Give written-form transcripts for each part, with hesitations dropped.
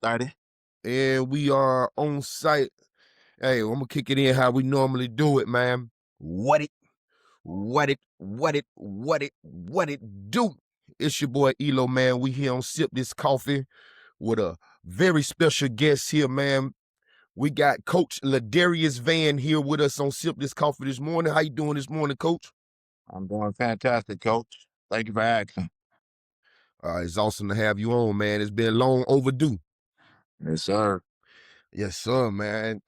30. And we are on site. Hey, I'm gonna kick it in how we normally do it, man. What it do? It's your boy Elo, man. We here on Sip This Coffee with a very special guest here, man. We got Coach Ladarius Vann here with us on Sip This Coffee this morning. How you doing this morning, Coach? I'm doing fantastic, Coach. Thank you for asking. It's awesome to have you on, man. It's been long overdue. Yes, sir. Yes, sir, man.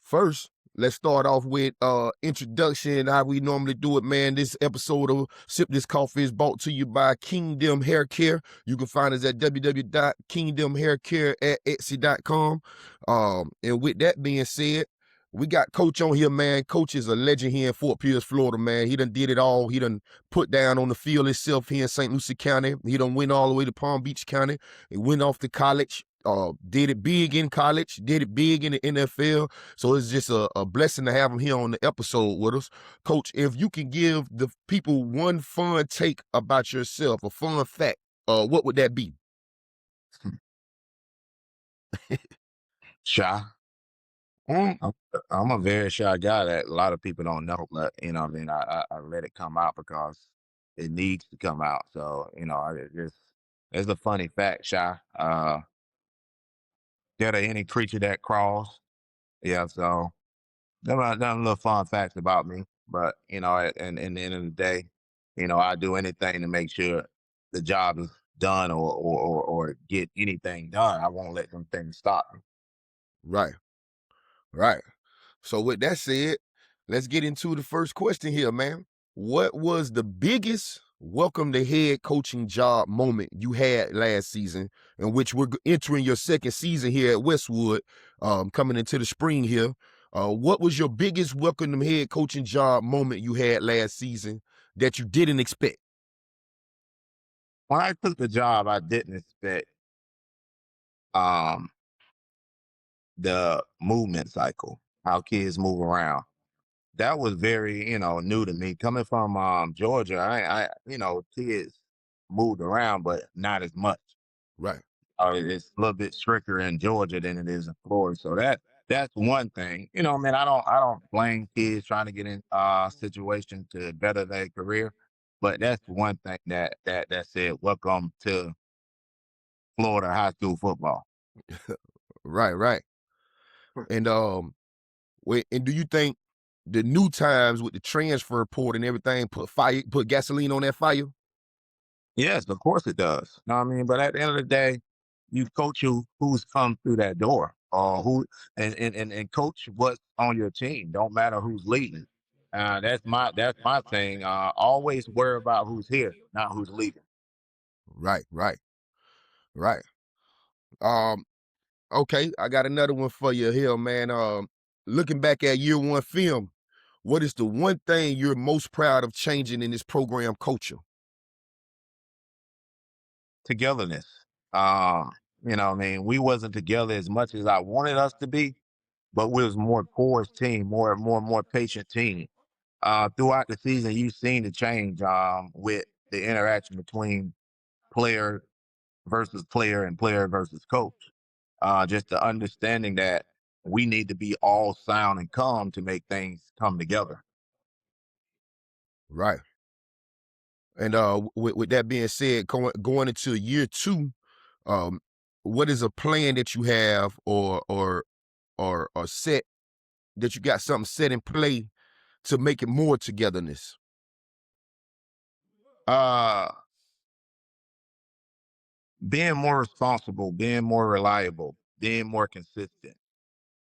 First, let's start off with introduction, how we normally do it, man. This episode of Sip This Coffee is brought to you by Kingdom Hair Care. You can find us at www.kingdomhaircare@etsy.com. And with that being said, we got Coach on here, man. Coach is a legend here in Fort Pierce, Florida, man. He done did it all. He done put down on the field himself here in St. Lucie County. He done went all the way to Palm Beach County. He went off to college. Did it big in college, did it big in the NFL. So it's just a blessing to have him here on the episode with us. Coach, if you can give the people one fun take about yourself, a fun fact, what would that be? Shy. Mm, I'm a very shy guy that a lot of people don't know, but what I mean, I let it come out because it needs to come out. So, it's a funny fact, shy. Scared of any creature that crawls. Yeah, so them little fun facts about me. But, at the end of the day, I do anything to make sure the job is done or get anything done. I won't let them things stop me. right, right. So with that said, let's get into the first question here, man. What was the biggest welcome to head coaching job moment you had last season, in which we're entering your second season here at Westwood, coming into the spring here? What was your biggest welcome to head coaching job moment you had last season that you didn't expect? When I took the job, I didn't expect um, the movement cycle, how kids move around. That was very, new to me. Coming from Georgia, kids moved around, but not as much. Right, It's a little bit stricter in Georgia than it is in Florida. So that's one thing. Man, I don't blame kids trying to get in situations to better their career, but that's one thing that said, welcome to Florida high school football. right. And wait, and do you think the new times with the transfer port and everything put gasoline on that fire? Yes, of course it does. Know what I mean? But at the end of the day, you coach who's come through that door or who and coach what's on your team. Don't matter who's leaving. That's my thing. Always worry about who's here, not who's leaving. Right. Um, okay, I got another one for you here, man. Looking back at year one film, what is the one thing you're most proud of changing in this program culture? Togetherness. Uh, what I mean, we wasn't together as much as I wanted us to be, but we was more porous team, more patient team. Throughout the season, you've seen the change with the interaction between player versus player and player versus coach. Just the understanding that we need to be all sound and calm to make things come together. Right. And with that being said, going into year two, um, what is a plan that you have or set that you got something set in play to make it more togetherness? Uh, Being more responsible, being more reliable, being more consistent,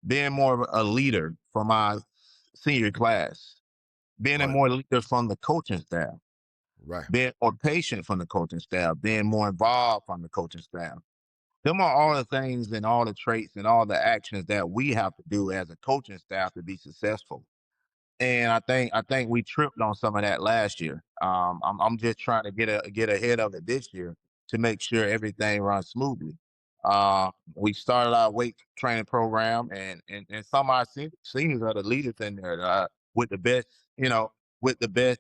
being more of a leader for my senior class, being a Right, more leader from the coaching staff, right, being more patient from the coaching staff, being more involved from the coaching staff. Them are all the things and all the traits and all the actions that we have to do as a coaching staff to be successful. And I think we tripped on some of that last year. I'm just trying to get ahead of it this year to make sure everything runs smoothly. We started our weight training program, and some of our seniors are the leaders in there with the best, you know, with the best,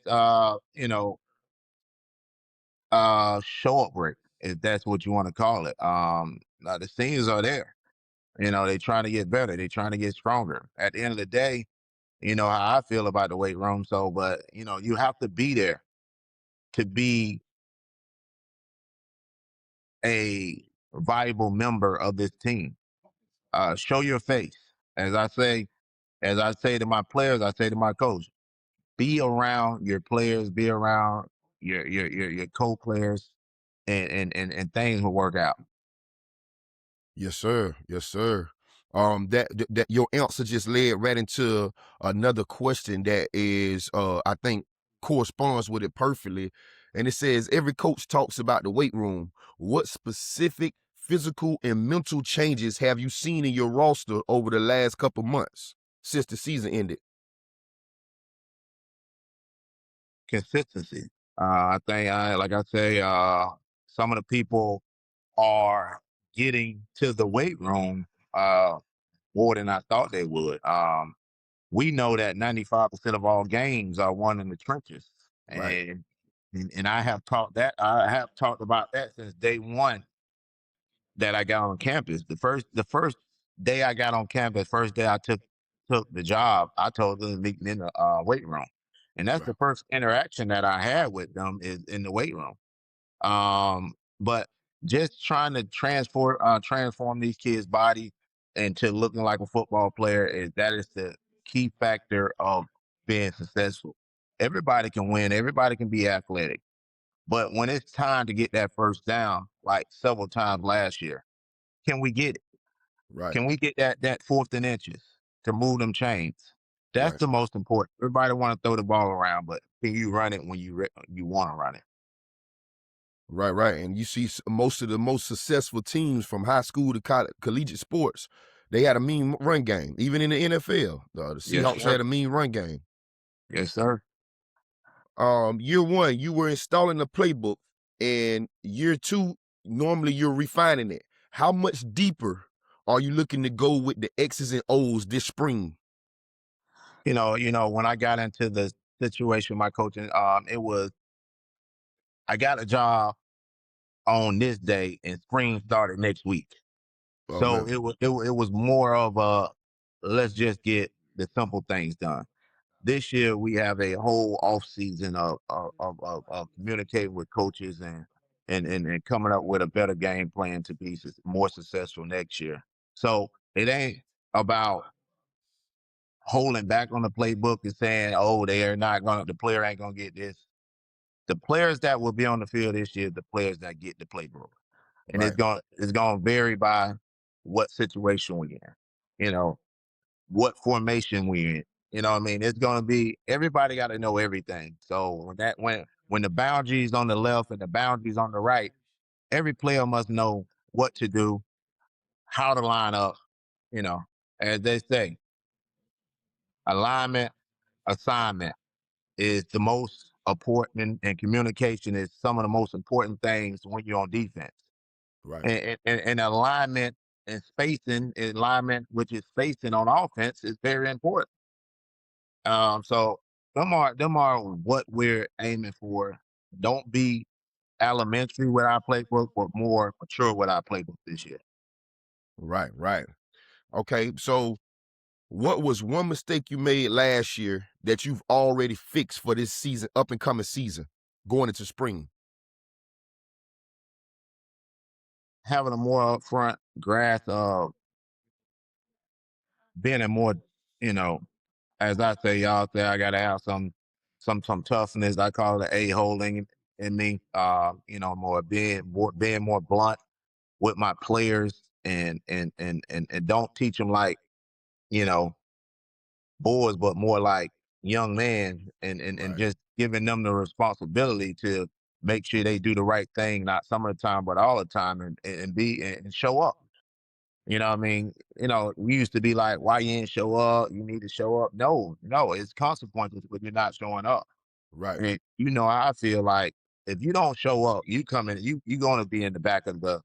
show up rate, if that's what you want to call it. The seniors are there. They're trying to get better. They're trying to get stronger. At the end of the day, you know how I feel about the weight room. So, but you have to be there to be a viable member of this team. Show your face. As I say, as I say to my players, I say to my coach, be around your players, be around your co-players, and things will work out. Yes, sir. Yes, sir. That your answer just led right into another question that is, I think, corresponds with it perfectly. And it says, every coach talks about the weight room. What specific physical and mental changes have you seen in your roster over the last couple months since the season ended? Consistency. I think, like I say, some of the people are getting to the weight room uh, more than I thought they would. We know that 95% of all games are won in the trenches, Right, and I have taught that. I have talked about that since day one that I got on campus. The first day I got on campus, first day I took the job, I told them to meet me in the weight room, and that's right, the first interaction that I had with them is in the weight room. But just trying to transform these kids' body into looking like a football player is the key factor of being successful. Everybody can win, everybody can be athletic. But when it's time to get that first down, like several times last year, can we get it? right, Can we get that fourth and inches to move them chains? That's right. the most important. Everybody want to throw the ball around, but can you run it when you want to run it? Right, right. And you see most of the most successful teams from high school to collegiate sports, they had a mean run game. Even in the NFL, the Yes, Seahawks sir. had a mean run game. Yes, sir. Year one, you were installing the playbook, and year two, normally you're refining it. How much deeper are you looking to go with the X's and O's this spring? When I got into the situation with my coaching, it was I got a job on this day and spring started next week. Oh So man, it was more of a let's just get the simple things done. This year we have a whole off season of communicating with coaches and coming up with a better game plan to be more successful next year. So it ain't about holding back on the playbook and saying, "Oh, the player ain't gonna get this." The players that will be on the field this year, the players that get the playbook, and it's right, gonna vary by what situation we're in, you know, what formation we're in. You know what I mean? It's gonna be everybody got to know everything. So when the boundaries on the left and the boundaries on the right, every player must know what to do, how to line up. You know, as they say, alignment, assignment is the most important, and communication is some of the most important things when you're on defense. right, And alignment and spacing, alignment, which is spacing on offense, is very important. So them are what we're aiming for. Don't be elementary with our playbook, but more mature with our playbook this year. right, right. Okay, so what was one mistake you made last year that you've already fixed for this season, up and coming season, going into spring? Having a more upfront grasp of being a more, you know, as I say, y'all say I gotta have some toughness. I call it a holding in me. More being more blunt with my players and don't teach them like, you know, boys, but more like young men and Right, just giving them the responsibility to make sure they do the right thing, not some of the time, but all the time and show up. You know what I mean? We used to be like, why you ain't show up? You need to show up. No, no, it's consequences when you're not showing up. right, And I feel like if you don't show up, you're gonna be in the back of the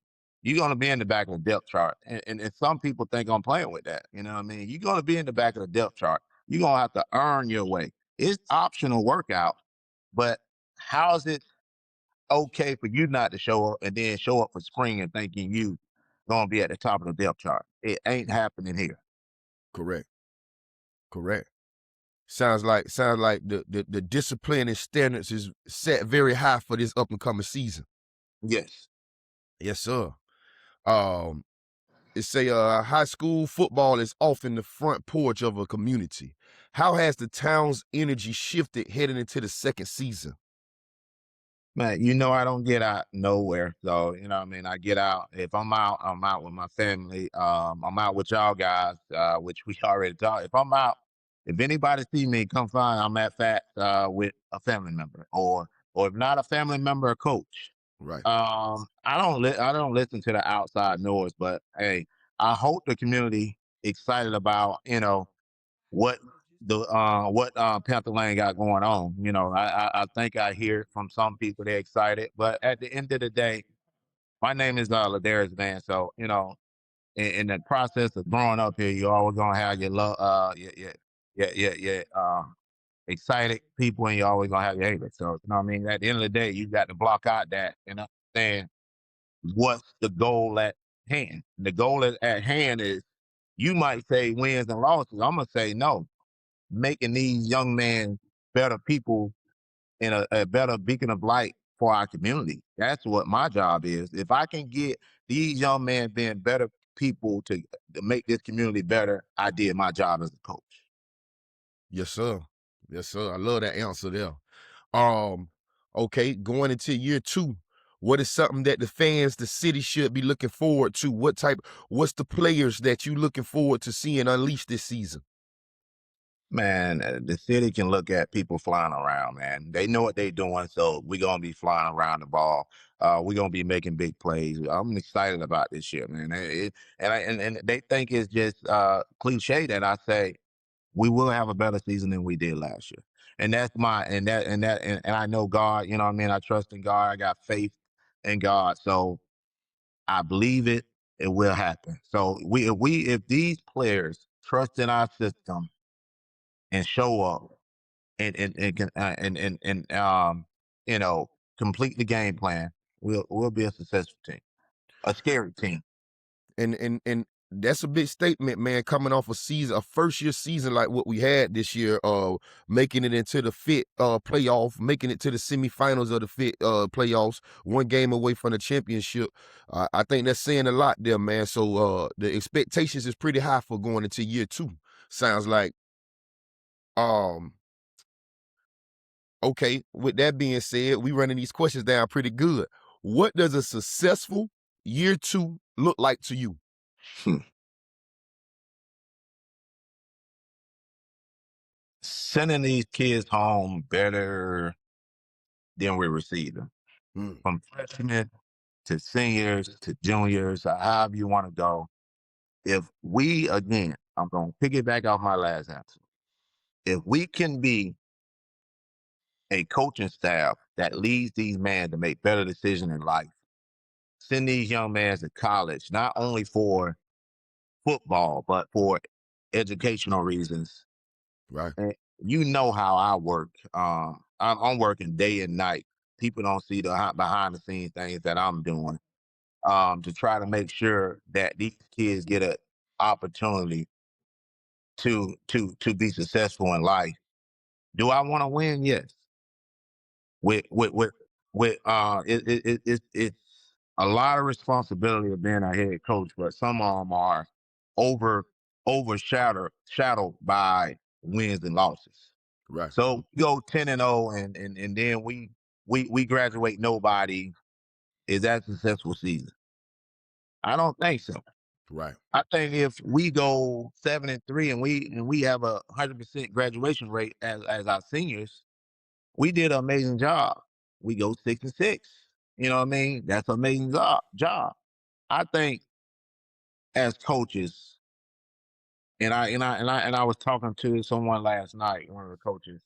depth chart. And some people think I'm playing with that. You know what I mean? You're gonna be in the back of the depth chart. You're gonna have to earn your way. It's optional workout, but how is it okay for you not to show up and then show up for spring and thinking you gonna be at the top of the depth chart. It ain't happening here. Correct. Correct. Sounds like the discipline and standards is set very high for this up and coming season. Yes. Yes, sir. Um, it say high school football is often the front porch of a community. How has the town's energy shifted heading into the second season? Man, I don't get out nowhere. So, what I mean? I get out. If I'm out with my family. I'm out with y'all guys, which we already talked. If I'm out, if anybody see me, come find. I'm at Fat with a family member, or if not a family member, a coach. Right. I don't listen to the outside noise, but hey, I hope the community excited about what Panther Lane got going on. I think I hear it from some people they're excited, but at the end of the day, my name is Ladaris, man. So in the process of growing up here, you're always gonna have your love, excited people, and you're always gonna have your haters. So what I mean. At the end of the day, you got to block out that and understand what's the goal at hand. The goal at hand is, you might say wins and losses. I'm gonna say no, making these young men better people and a better beacon of light for our community. That's what my job is. If I can get these young men being better people to make this community better, I did my job as a coach. Yes, sir. Yes, sir. I love that answer there. Um, okay, going into year 2, what is something that the fans, the city should be looking forward to? What's the players that you looking forward to seeing unleashed this season? Man, the city can look at people flying around, man. They know what they're doing, so we're gonna be flying around the ball. We're gonna be making big plays. I'm excited about this year, man. And they think it's just cliche that I say we will have a better season than we did last year. And that's my and I know God. You know what I mean. I trust in God. I got faith in God. So I believe it. It will happen. So if these players trust in our system and show up and can you know complete the game plan, we'll be a successful team, a scary team. And that's a big statement, man, coming off a first year season like what we had this year, making it into the fit playoff, making it to the semifinals of the fit playoffs, one game away from the championship. I think that's saying a lot there, man. So the expectations is pretty high for going into year 2. Sounds like. Um, okay, with that being said, we running these questions down pretty good. What does a successful year 2 look like to you? Sending these kids home better than we received them, Hmm. from freshmen to seniors to juniors, or however you want to go. If we, again, I'm going to piggyback off my last answer. If we can be a coaching staff that leads these men to make better decisions in life, send these young men to college, not only for football, but for educational reasons. Right, And you know how I work. I'm working day and night. People don't see the behind the scenes things that I'm doing, to try to make sure that these kids get an opportunity to be successful in life. Do I want to win? Yes. With with with it's a lot of responsibility of being a head coach, but some of them are over shadowed by wins and losses. right, So we go 10-0, and then we graduate nobody. Is that a successful season? I don't think so. right, I think if we go 7-3 and we have 100% graduation rate as our seniors, we did an amazing job. We go 6-6. You know what I mean? That's an amazing job. I think as coaches, and I was talking to someone last night, one of the coaches,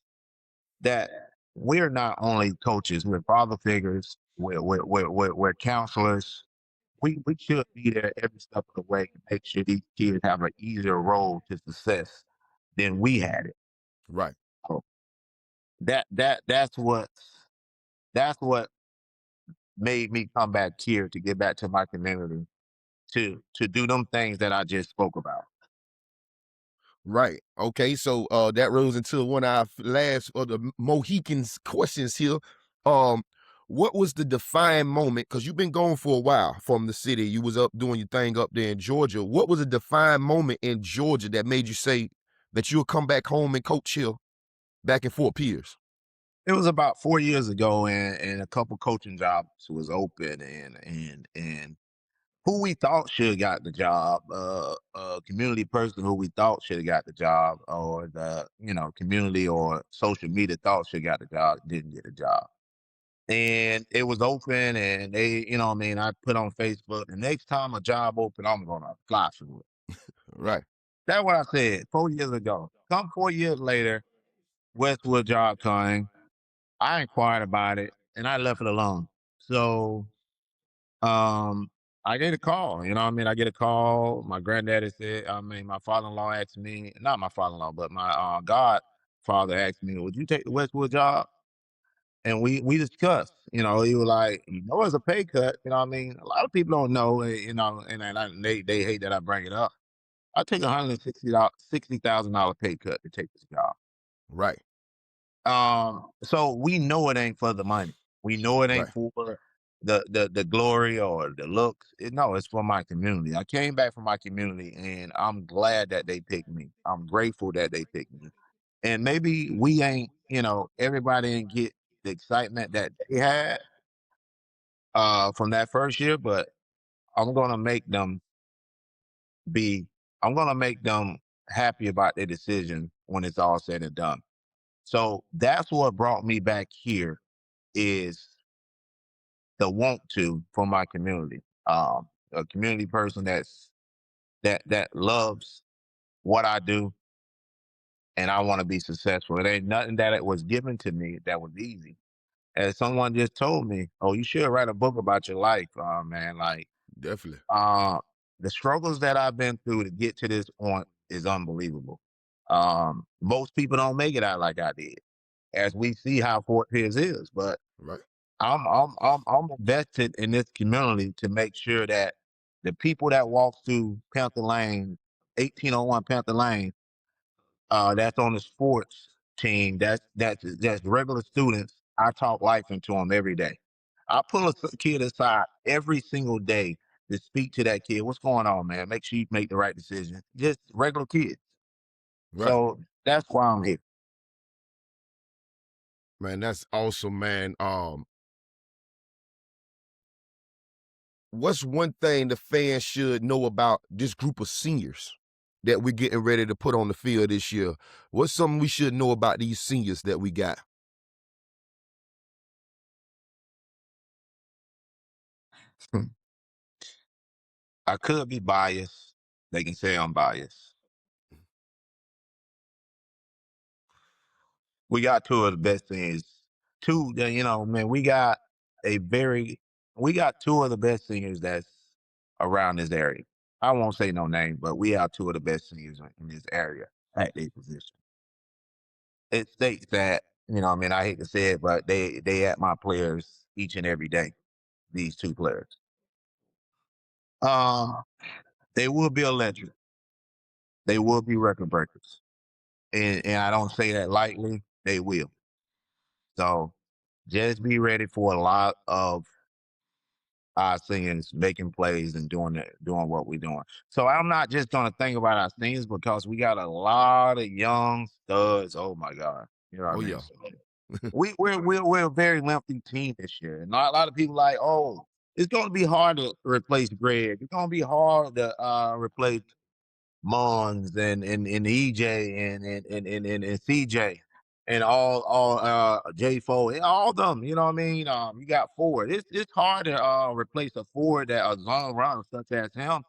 that we're not only coaches, we're father figures, we're counselors. We should be there every step of the way to make sure these kids have an easier road to success than we had it. right. So that's what made me come back here to get back to my community to do them things that I just spoke about. Right. Okay. So that rolls into one of our last or the Mohicans questions here. Um, what was the defining moment? Because you've been gone for a while from the city. You was up doing your thing up there in Georgia. What was a defining moment in Georgia that made you say that you'll come back home and coach here back in Fort Pierce? It was about 4 years ago, and a couple coaching jobs was open, and who we thought should have got the job, a community person who we thought should have got the job, or the community or social media thought should have got the job, didn't get the job. And it was open, and they, what I mean, I put on Facebook, the next time a job open, I'm gonna apply for it. Right. That's what I said 4 years ago. Come 4 years later, Westwood job came. I inquired about it and I left it alone. So um I get a call, what I mean? I get a call. My granddaddy said, my father-in-law asked me, not my father-in-law, but my godfather asked me, would you take the Westwood job? And we discussed, he was like, it's a pay cut, what I mean? A lot of people don't know, they hate that I bring it up. I take $160,000 pay cut to take this job. Right. So we know it ain't for the money. We know it ain't Right. for the glory or the looks. No, it's for my community. I came back from my community, and I'm glad that they picked me. I'm grateful that they picked me. And maybe we ain't, everybody didn't get the excitement that they had from that first year, but I'm gonna make them be. I'm gonna make them happy about their decision when it's all said and done. So that's what brought me back here is the want to for my community. A community person that loves what I do, and I want to be successful. It ain't nothing that it was given to me that was easy. As someone just told me, "Oh, you should write a book about your life, man." Like Definitely. uh, the struggles that I've been through to get to this point is unbelievable. Most people don't make it out like I did, as we see how Fort Pierce is, but Right. I'm invested in this community to make sure that the people that walk through Panther Lane, 1801 Panther Lane, that's on the sports team, that's regular students. I talk life into them every day. I pull a kid aside every single day to speak to that kid. What's going on, man? Make sure you make the right decision. Just regular kids. Right. So that's why I'm here. Man, that's awesome, man. What's one thing the fans should know about this group of seniors that we're getting ready to put on the field this year? What's something we should know about these seniors that we got? I could be biased. They can say I'm biased. We got two of the best things. Man, a very, we got two of the best singers that's around this area. I won't say no name, but we have two of the best singers in this area at their position. It states that, I hate to say it, but they at my players each and every day, these two players. Um, they will be electric. They will be record breakers. And I don't say that lightly, they will. So just be ready for a lot of our singers making plays and doing what we're doing. So I'm not just gonna think about our singers because we got a lot of young studs. Oh my God. You know what I Oh mean? yeah. So we're a very lengthy team this year. And not a lot of people like, oh, it's gonna be hard to replace Greg. It's gonna be hard to replace Mons and EJ and CJ and all J Fo and all them, you know what I mean? You got Ford. It's hard to replace a Ford that a long run such as him.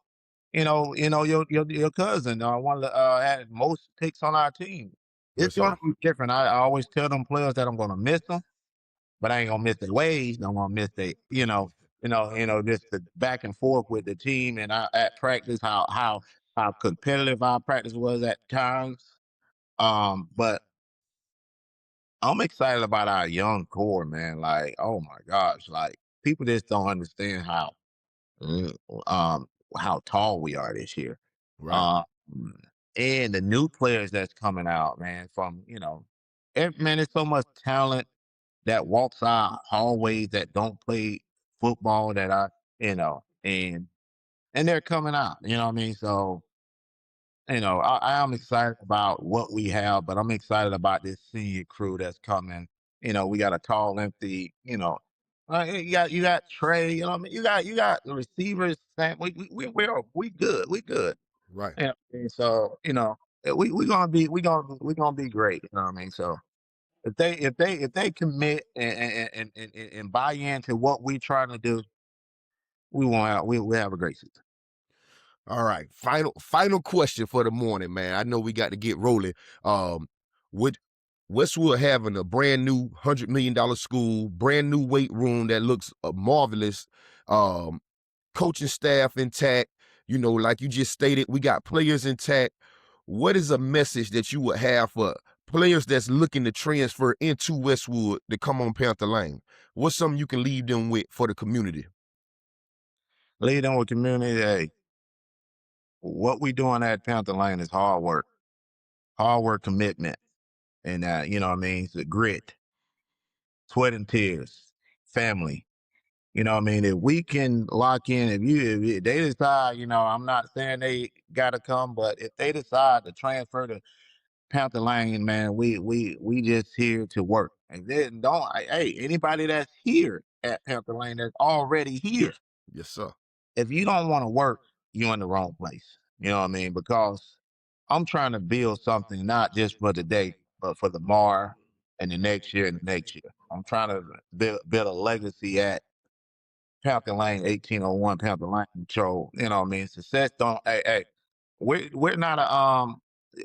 Your cousin, one of the had most picks on our team. It's Yes, sir. gonna be different. I always tell them players that I'm gonna miss them, but I ain't gonna miss their ways. I'm gonna miss just the back and forth with the team and at practice, how competitive our practice was at times. But I'm excited about our young core, man. Like, oh my gosh, like people just don't understand how mm, um how tall we are this year. Right. Um, and the new players that's coming out, man, man, there's so much talent that walks our hallways that don't play football that and they're coming out, you know what I mean? So, I am excited about what we have, but I'm excited about this senior crew that's coming. We got a tall, empty, you got Trey, you know what I mean? You got the receivers. Sam, we good, we good. Right. And so, we gonna be great. You know what I mean? So if they commit and buy into what we trying to do, we have a great season. All right. Final question for the morning, man. I know we got to get rolling. Would Westwood having a brand new $100 million school, brand new weight room that looks marvelous, um, coaching staff intact, like you just stated, we got players intact. What is a message that you would have for players that's looking to transfer into Westwood to come on Panther Lane? What's something you can leave them with for the community? Leading with community, hey, what we doing at Panther Lane is hard work, commitment, and you know what I mean, it's the grit, sweat and tears, family. You know what I mean? If we can lock in, if they decide, I'm not saying they gotta come, but if they decide to transfer to Panther Lane, man, we just here to work. And then hey, anybody that's here at Panther Lane that's already here. Yes, sir. If you don't want to work, you're in the wrong place. You know what I mean? Because I'm trying to build something not just for today, but for tomorrow and the next year and the next year. I'm trying to build a legacy at Panther Lane, 1801 Panther Lane. So, you know what I mean? Success don't, hey, we're not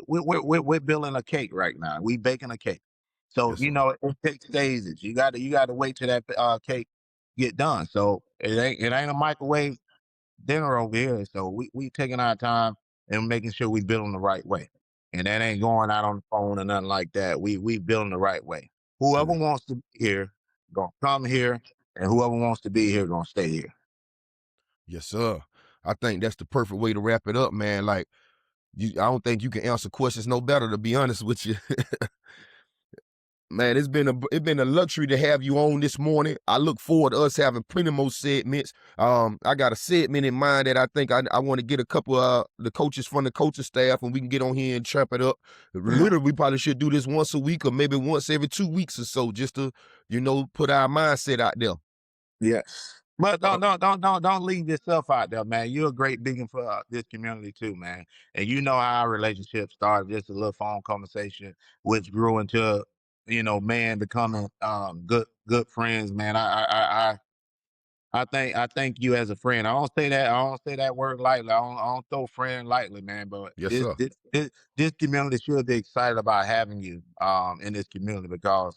we're building a cake right now. We baking a cake. So, Yes, sir. it takes stages. You gotta wait till that cake get done. So it ain't a microwave dinner over here. So we taking our time and making sure we building the right way. And that ain't going out on the phone or nothing like that. We building the right way. Whoever Yeah. wants to be here, gonna come here, and whoever wants to be here gonna stay here. Yes, sir. I think that's the perfect way to wrap it up, man. Like, I don't think you can answer questions no better, to be honest with you. Man, it's been a luxury to have you on this morning. I look forward to us having plenty more segments. I got a segment in mind that I think I want to get a couple of the coaches from the coaching staff, and we can get on here and chop it up. Literally, we probably should do this once a week or maybe once every 2 weeks or so, just to put our mindset out there. Yes. But Uh, don't leave yourself out there, man. You're a great beacon for this community too, man. And you know how our relationship started, just a little phone conversation, which grew into, man, becoming good friends, man. I think you as a friend. I don't say that word lightly. I don't throw friend lightly, man. But yes, this sir. this this, this community should be excited about having you in this community because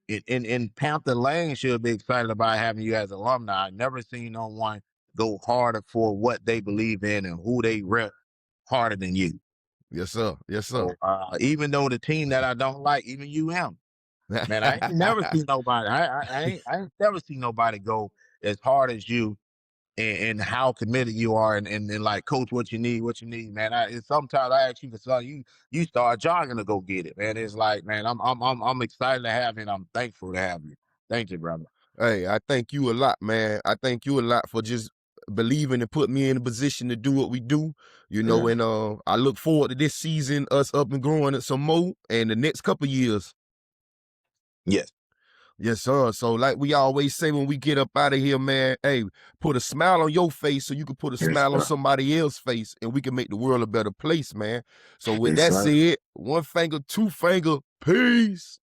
in Panther Lane should be excited about having you as alumni. I've never seen no one go harder for what they believe in and who they rep harder than you. Yes, sir. Yes, sir. So even though the team that I don't like, even UM, man, I ain't never seen nobody. I ain't never seen nobody go as hard as you and how committed you are and like coach what you need, man. Sometimes I ask you for something, you start jogging to go get it, man. It's like, man, I'm excited to have you and I'm thankful to have you. Thank you, brother. Hey, I thank you a lot, man. I thank you a lot for just believing and put me in a position to do what we do, and I look forward to this season, us up and growing it some more, and the next couple years. Yes. Yes, sir. So like we always say when we get up out of here, man, hey, put a smile on your face so you can put a Yes, smile on sir. somebody else's face and we can make the world a better place, man. So with Yes, that sir. said, one finger, two finger, peace.